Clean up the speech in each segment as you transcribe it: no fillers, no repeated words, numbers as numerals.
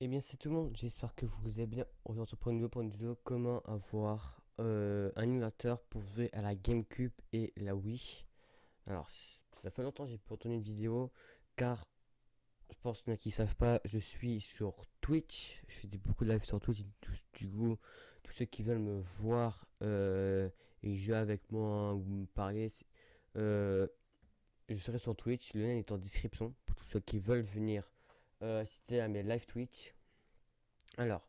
Eh bien c'est tout le monde, j'espère que vous allez bien. Aujourd'hui on se prend pour une vidéo comment avoir un émulateur pour jouer à la GameCube et la Wii. Alors ça fait longtemps que j'ai pas tourné une vidéo car je pense qu'il y en a qui savent pas, je suis sur Twitch, je fais beaucoup de live sur Twitch, du coup tous ceux qui veulent me voir et jouer avec moi ou me parler, euh, je serai sur Twitch, le lien est en description pour tous ceux qui veulent venir assister à mes live Twitch. Alors,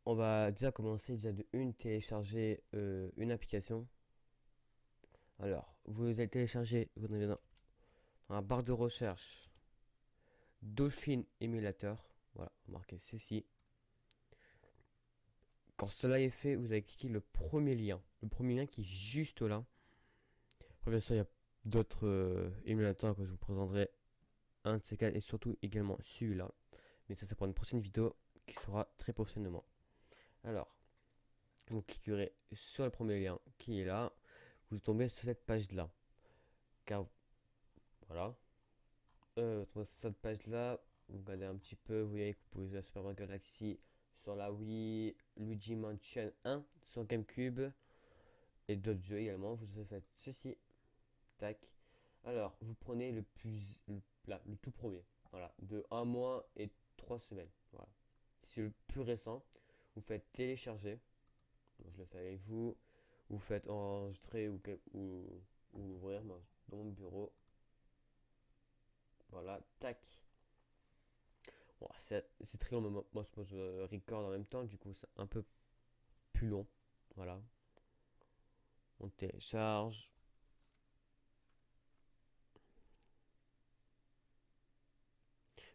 on va déjà commencer déjà de une télécharger une application. Alors, vous allez télécharger dans la barre de recherche Dolphin Emulator. Voilà, marquez ceci. Quand cela est fait, vous allez cliquer le premier lien. Le premier lien qui est juste là. Après, bien sûr, il y a d'autres émulateurs que je vous présenterai un de ces quatre et surtout également celui-là. Mais ça, c'est pour une prochaine vidéo qui sera très prochainement. Alors, vous cliquerez sur le premier lien qui est là. Vous tombez sur cette page là. Car voilà. Sur cette page là, vous regardez un petit peu. Vous voyez que vous pouvez jouer à Super Mario Galaxy sur la Wii, Luigi Mansion 1 sur GameCube et d'autres jeux également. Vous faites ceci. Tac. Alors, vous prenez le tout premier. Voilà. De un mois et 3 semaines. Voilà. C'est le plus récent. Vous faites télécharger. Donc, je le fais avec vous. Vous faites enregistrer ou ouvrir dans mon bureau. Voilà, tac. Bon, c'est très long, mais moi je record en même temps, du coup c'est un peu plus long. Voilà, on télécharge.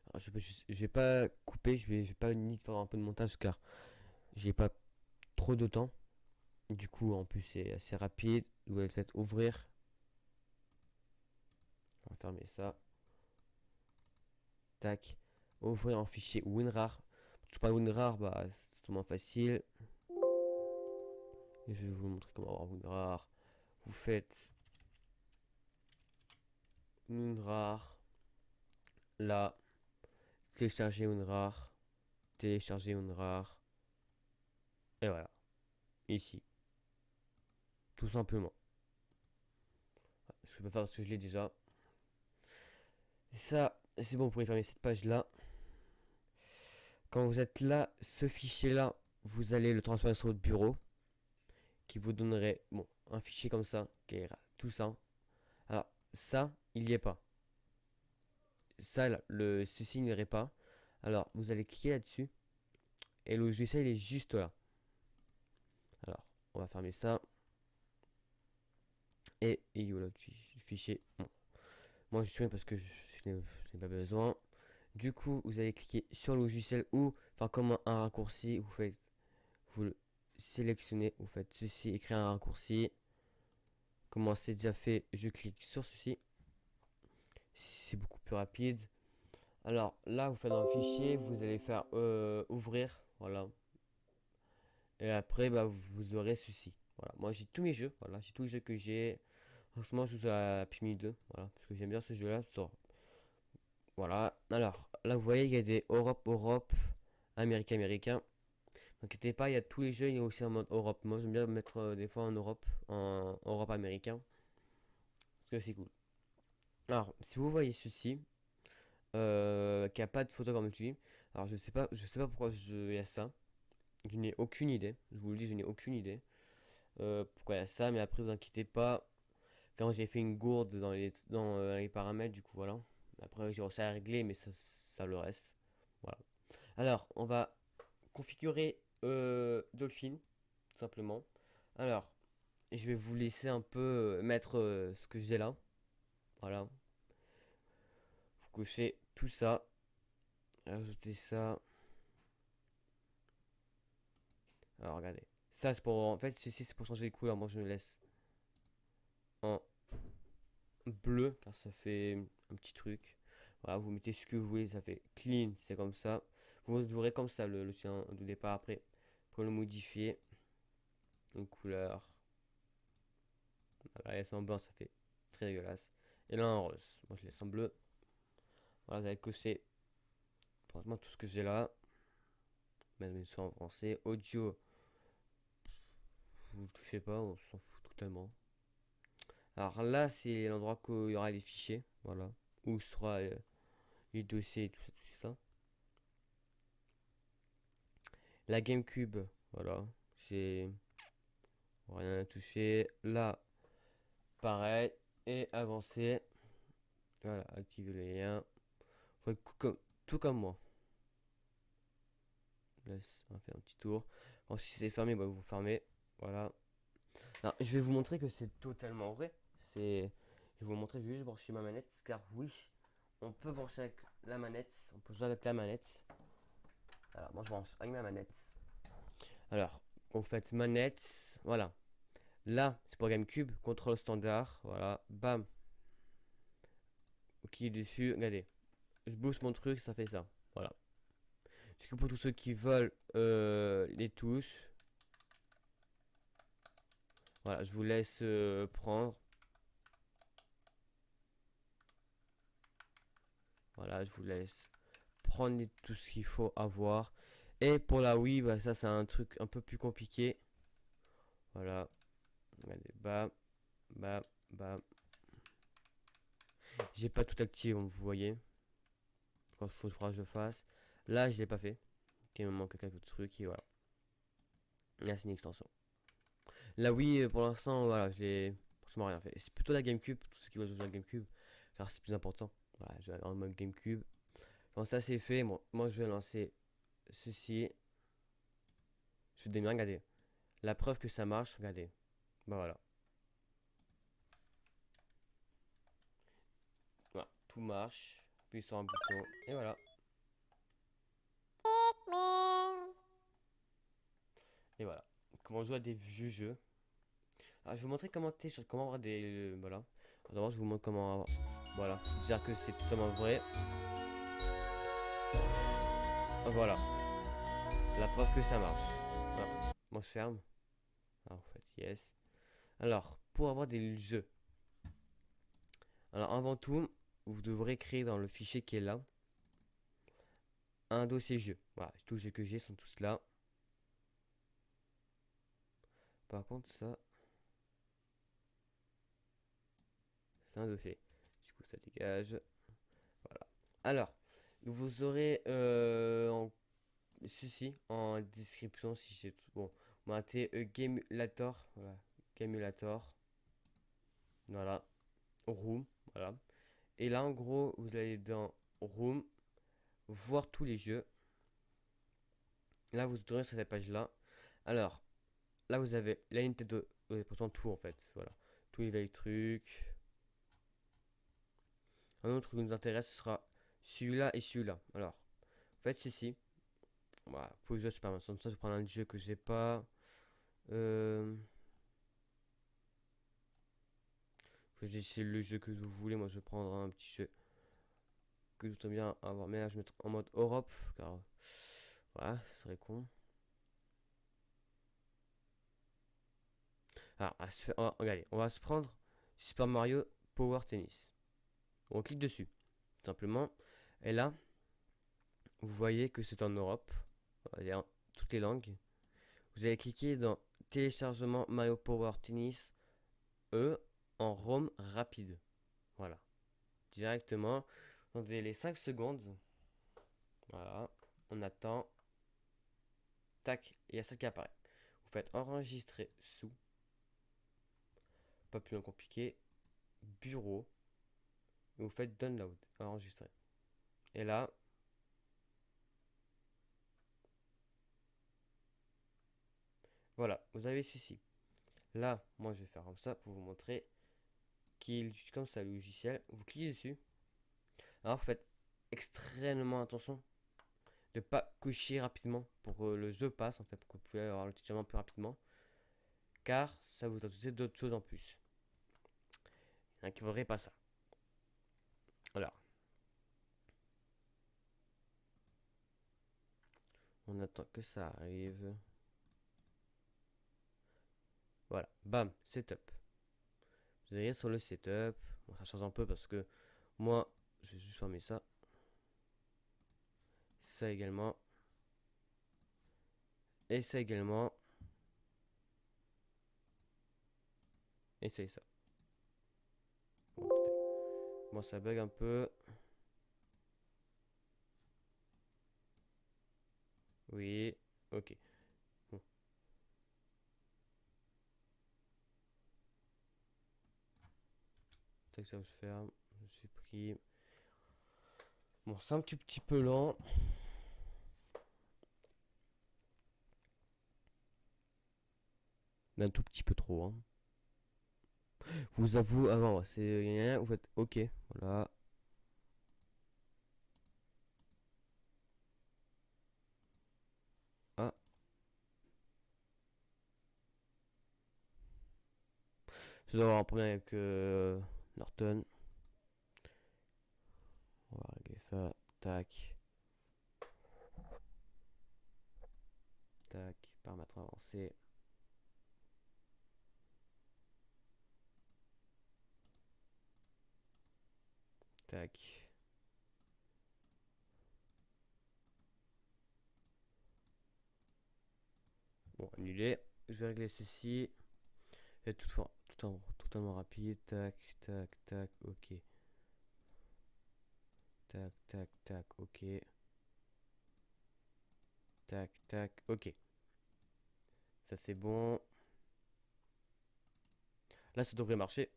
Alors, je vais pas couper, je vais pas ni faire un peu de montage car j'ai pas trop de temps. Du coup, en plus, c'est assez rapide. Vous allez peut-être ouvrir. On va fermer ça. Tac. Ouvrir en fichier WinRAR. Je parle WinRAR, bah, c'est tellement facile. Et je vais vous montrer comment avoir WinRAR. Vous faites WinRAR. Là, télécharger WinRAR. Télécharger WinRAR. Et voilà. Ici. Tout simplement. Je peux faire parce que je l'ai déjà. Et ça, c'est bon, vous pouvez fermer cette page-là. Quand vous êtes là, ce fichier-là, vous allez le transférer sur votre bureau. Qui vous donnerait, bon, un fichier comme ça. Qui est tout ça. Alors, ça, il n'y est pas. Ça, là, ceci n'irait pas. Alors, vous allez cliquer là-dessus. Et le logiciel, il est juste là. Alors, on va fermer ça. Et voilà, le fichier. Bon. Moi, je suis parce que je n'ai pas besoin. Du coup, vous allez cliquer sur le logiciel ou, enfin, comme un raccourci, vous le sélectionnez, vous faites ceci, écrire un raccourci. Comment c'est déjà fait, je clique sur ceci. C'est beaucoup plus rapide. Alors là, vous faites un fichier, vous allez faire ouvrir, voilà. Et après, bah, vous aurez ceci. Voilà, moi j'ai tous mes jeux, voilà, j'ai tous les jeux que j'ai. En ce moment, je joue à Pikmin 2, voilà, parce que j'aime bien ce jeu-là. Voilà, alors là, vous voyez, il y a des Europe, Américain. N'inquiétez pas, il y a tous les jeux, il y a aussi en mode Europe. Moi, j'aime bien mettre des fois en Europe américain, parce que c'est cool. Alors, si vous voyez ceci, qui a pas de photo comme tu dis, alors je sais pas pourquoi il y a ça. Je n'ai aucune idée. Je vous le dis, je n'ai aucune idée. Pourquoi il y a ça, mais après, vous inquiétez pas. Quand j'ai fait une gourde dans les paramètres, du coup, voilà. Après, j'ai réussi à régler, mais ça le reste. Voilà. Alors, on va configurer Dolphin, tout simplement. Alors, je vais vous laisser un peu mettre ce que j'ai là. Voilà. Vous cochez tout ça. Ajoutez ça. Alors, regardez. Ça, c'est pour. En fait, ceci, c'est pour changer les couleurs. Moi, je le laisse en bleu, car ça fait un petit truc. Voilà, vous mettez ce que vous voulez. Ça fait clean, c'est comme ça. Vous verrez comme ça le tien de départ après. Pour le modifier. Une couleur. Voilà, laisse en blanc, ça fait très dégueulasse. Et là, en rose. Moi, je laisse en bleu. Voilà, vous allez cocher pratiquement tout ce que j'ai là. Même soit en français. Audio, vous ne touchez pas, on s'en fout totalement. Alors là, c'est l'endroit où il y aura les fichiers, voilà, où sera les dossiers et tout ça. La GameCube, voilà, j'ai rien à toucher. Là, pareil, et avancer. Voilà, activer le lien. Tout comme moi. Laisse, on va faire un petit tour. Quand si c'est fermé, bah, vous fermez. Voilà. Alors, je vais vous montrer que c'est totalement vrai. Je vais vous montrer, je vais juste brancher ma manette. Car oui, on peut brancher avec la manette. On peut jouer avec la manette. Alors, moi je branche avec ma manette. Alors, on fait manette. Voilà. Là, c'est pour GameCube. Contrôle standard. Voilà. Bam. Qui est dessus. Regardez. Je booste mon truc, ça fait ça. Voilà. Du coup, pour tous ceux qui veulent les touches. Voilà, je vous laisse prendre. Voilà, je vous laisse prendre tout ce qu'il faut avoir. Et pour la Wii, bah, ça c'est un truc un peu plus compliqué. Voilà. Allez, bam, bam, bam. J'ai pas tout activé, vous voyez. Quand il faudra que je le fasse. Là, je l'ai pas fait. Il me manque quelques trucs et voilà. Là, c'est une extension. La Wii, pour l'instant, voilà, je l'ai franchement rien fait. C'est plutôt la GameCube, tout ce qui va jouer à la GameCube. Car c'est plus important. Voilà, je vais en mode GameCube. Quand ça c'est fait, bon, moi je vais lancer ceci. Je vais démarrer, regardez. La preuve que ça marche, regardez. Bah voilà. Voilà, tout marche. Puis sur un bouton. Et voilà. Et voilà. Comment jouer à des vieux jeux. Alors, je vais vous montrer comment avoir des. Voilà. D'abord, je vous montre comment. Voilà. Dire que c'est totalement vrai. Voilà. La preuve que ça marche. Voilà. Moi, je ferme. Alors, en fait, yes. Alors, pour avoir des jeux. Alors, avant tout, vous devrez créer dans le fichier qui est là un dossier jeu. Voilà. Tous les jeux que j'ai sont tous là. Par contre, ça, c'est un dossier. Du coup, ça dégage. Voilà. Alors, vous aurez ceci en description si c'est tout. Bon, marqué Gamulator. Voilà. Gamulator. Voilà. Room. Voilà. Et là, en gros, vous allez dans Room, voir tous les jeux. Là, vous tournez sur cette page-là. Alors, là, vous avez la Nintendo. Pourtant, tout en fait. Voilà. Tous les vieilles trucs. Un autre qui nous intéresse ce sera celui-là et celui-là. Alors, faites ceci. Voilà, pour jouer à Super Mario. Ça, je prends un jeu que j'ai pas. Euh... C'est le jeu que vous voulez. Moi, je vais prendre un petit jeu que je voudrais bien avoir. Mais là, je vais mettre en mode Europe. Car voilà, ce serait con. Alors, regardez, on va se prendre Super Mario Power Tennis. On clique dessus, simplement. Et là, vous voyez que c'est en Europe. On va dire toutes les langues. Vous allez cliquer dans téléchargement Mario Power Tennis E en ROM rapide. Voilà. Directement. Dans les 5 secondes. Voilà. On attend. Tac. Il y a ça qui apparaît. Vous faites enregistrer sous. Pas plus compliqué. Bureau. Et vous faites download. Enregistrer. Et là. Voilà. Vous avez ceci. Là, moi je vais faire comme ça pour vous montrer qu'il utilise comme ça le logiciel. Vous cliquez dessus. Alors faites extrêmement attention de ne pas cocher rapidement pour que le jeu passe en fait, pour que vous puissiez avoir le téléchargement plus rapidement. Car ça vous ajoute d'autres choses en plus. Il y en a qui ne voudraient pas ça. Alors. On attend que ça arrive. Voilà. Bam. Setup. Vous allez sur le setup. Bon, ça change un peu parce que moi, je vais juste fermer ça. Ça également. Et ça également. Et c'est ça. Bon, bon, ça bug un peu. Oui. Ok. Bon. Tac, ça je ferme. Je supprime. Bon, c'est un petit peu lent. Mais un tout petit peu trop, hein. Vous avoue, avant, c'est. Vous faites OK. Voilà. Ah, je dois avoir un problème avec Norton. On va régler ça. Tac. Tac. Paramètres avancés. Tac. Bon, annulé. Je vais régler ceci. Et totalement rapide. Tac, tac, tac. OK. Tac, tac, tac. OK. Tac, tac. OK. Ça, c'est bon. Là, ça devrait marcher.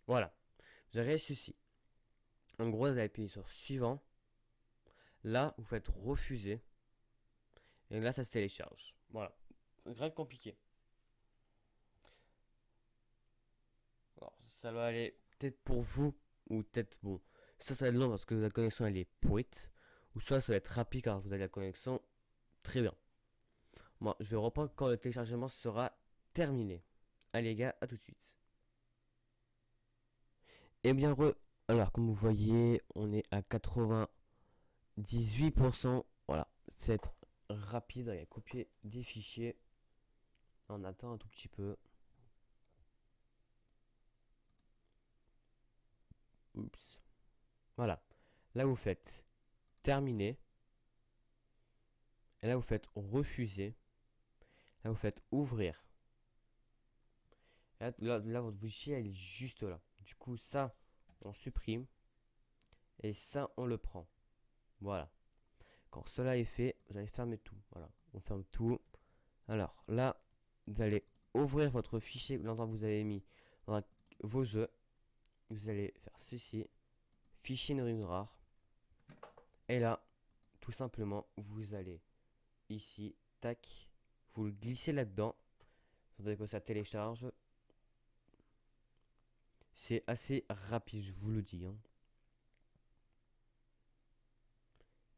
Voilà. Vous avez ceci. En gros, vous allez appuyer sur suivant. Là, vous faites refuser. Et là, ça se télécharge. Voilà. C'est rien de compliqué. Alors, ça va aller peut-être pour vous. Ou peut-être, bon. Ça va être long parce que la connexion, elle est pourrite. Ou soit ça va être rapide car vous avez la connexion très bien. Moi, je vais reprendre quand le téléchargement sera terminé. Allez, les gars, à tout de suite. Eh bien, alors, comme vous voyez, on est à 98%. Voilà, c'est rapide. Allez, copier des fichiers. On attend un tout petit peu. Oups. Voilà. Là, vous faites terminer. Et là, vous faites refuser. Là, vous faites ouvrir. Là, votre fichier, elle est juste là. Du coup, ça, on supprime. Et ça, on le prend. Voilà. Quand cela est fait, vous allez fermer tout. Voilà. On ferme tout. Alors, là, vous allez ouvrir votre fichier longtemps vous avez mis dans vos jeux. Vous allez faire ceci. Fichier non rare. Et là, tout simplement, vous allez ici, tac, vous le glissez là-dedans. Vous attendez que ça télécharge. C'est assez rapide, je vous le dis, hein.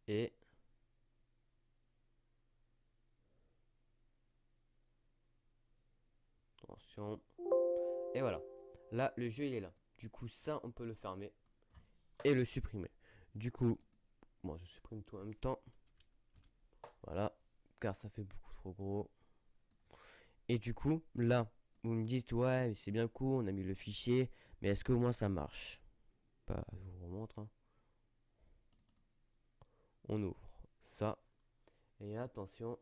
Et attention. Et voilà. Là, le jeu, il est là. Du coup, ça, on peut le fermer et le supprimer. Du coup, bon, je supprime tout en même temps. Voilà. Car ça fait beaucoup trop gros. Et du coup, là, vous me dites, ouais, c'est bien cool, on a mis le fichier, mais est-ce que au moins ça marche? Bah, je vous remontre, hein. On ouvre ça. Et attention,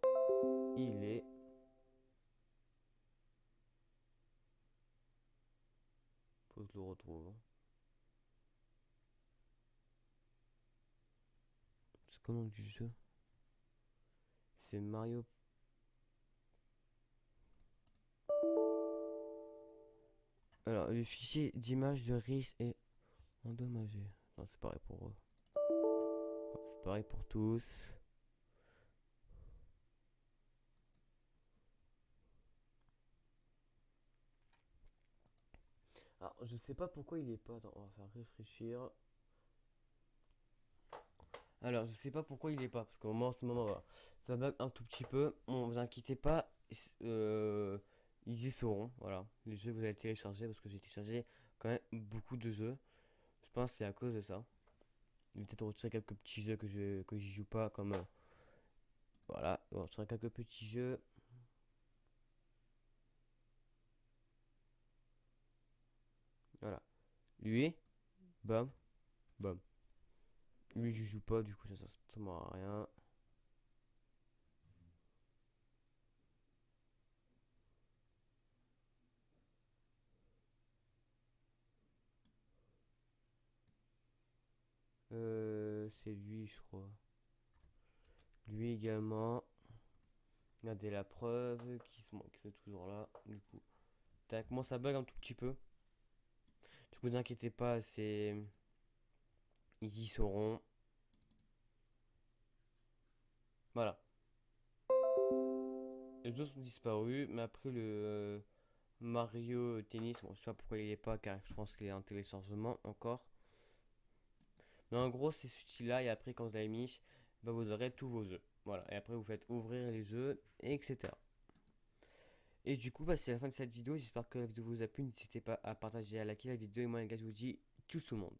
il est. Faut que je le retrouve, hein. C'est comment du jeu? C'est Mario. Alors, le fichier d'image de risque est endommagé. Non, c'est pareil pour eux. C'est pareil pour tous. Alors, je sais pas pourquoi il est pas. Attends, on va faire réfléchir. Alors, je sais pas pourquoi il est pas. Parce qu'au moment, en ce moment, voilà, ça bug un tout petit peu. Bon, vous inquiétez pas. euh, Ils y seront. Voilà. Les jeux que vous allez télécharger. Parce que j'ai téléchargé quand même beaucoup de jeux. Je pense que c'est à cause de ça. Je vais peut-être retirer quelques petits jeux que j'y joue pas. Comme. Voilà. On va retirer quelques petits jeux. Voilà. Lui. Bam. Bam. Lui, je joue pas. Du coup, ça sert strictement à rien. c'est lui, je crois. Lui également. Regardez la preuve qui sont toujours là. Du coup, tac, moi ça bug un tout petit peu. Du coup, n'inquiétez pas, c'est. Ils y seront. Voilà. Les deux sont disparus, mais après le Mario Tennis, bon, je sais pas pourquoi il est pas, car je pense qu'il est en téléchargement encore. Mais en gros, c'est celui-là, et après, quand vous l'avez mis, bah, vous aurez tous vos œufs. Voilà, et après, vous faites ouvrir les œufs, etc. Et du coup, bah, c'est la fin de cette vidéo. J'espère que la vidéo vous a plu. N'hésitez pas à partager, à liker la vidéo. Et moi, les gars, je vous dis tchuss tout le monde.